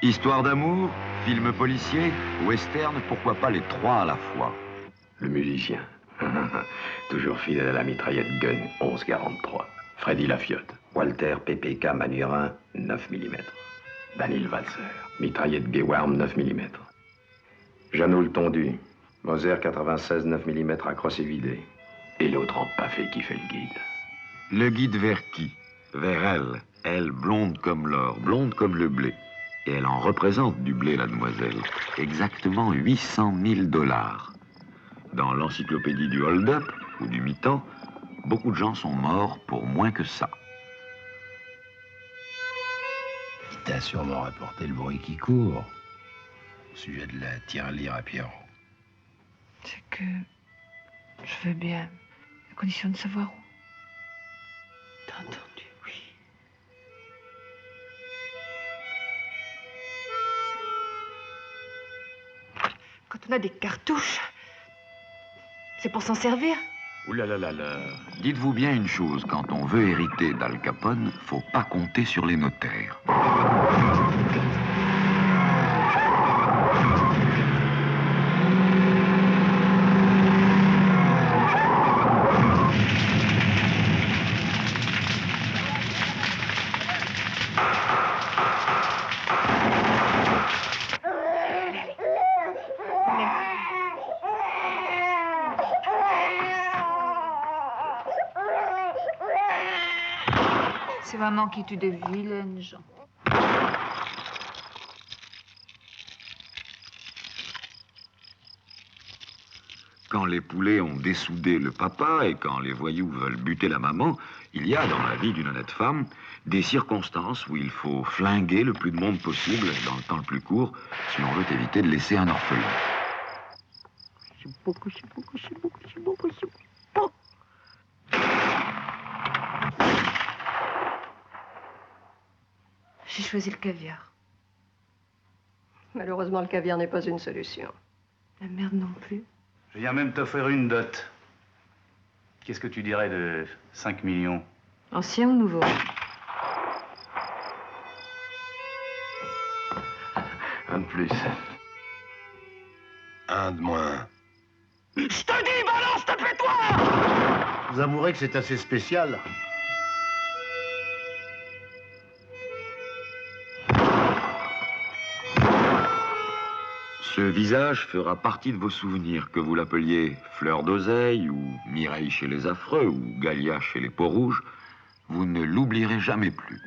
Histoire d'amour, film policier, western, pourquoi pas les trois à la fois? Le musicien. Toujours fidèle à la mitraillette Gun 11-43. Freddy Lafiotte. Walter PPK Manurin 9 mm. Danil Walser. Mitraillette Gewarm 9 mm. Jeannot le Tondu. Moser 96 9 mm à crochet vidé. Et l'autre en paffé qui fait le guide. Le guide vers qui? Vers elle. Elle, blonde comme l'or, blonde comme le blé. Et elle en représente du blé, la demoiselle. Exactement 800 000 $. Dans l'encyclopédie du hold-up, ou du mi-temps, beaucoup de gens sont morts pour moins que ça. Il t'a sûrement rapporté le bruit qui court au sujet de la tirelire à Pierrot. C'est que je veux bien, à condition de savoir où. T'as entendu? Oui. Quand on a des cartouches, c'est pour s'en servir. Ouh là là là là. Dites-vous bien une chose, quand on veut hériter d'Al Capone, faut pas compter sur les notaires. C'est maman qui tue des vilaines gens. Quand les poulets ont dessoudé le papa et quand les voyous veulent buter la maman, il y a dans la vie d'une honnête femme des circonstances où il faut flinguer le plus de monde possible dans le temps le plus court si on veut éviter de laisser un orphelin. J'ai choisi le caviar. Malheureusement, le caviar n'est pas une solution. La merde non plus. Je viens même t'offrir une dot. Qu'est-ce que tu dirais de 5 millions? Ancien ou nouveau? Un de plus. Un de moins. Je te dis, balance, tais-toi! Vous avouerez que c'est assez spécial. Ce visage fera partie de vos souvenirs, que vous l'appeliez Fleur d'Oseille, ou Mireille chez les Affreux, ou Galia chez les Peaux-Rouges. Vous ne l'oublierez jamais plus.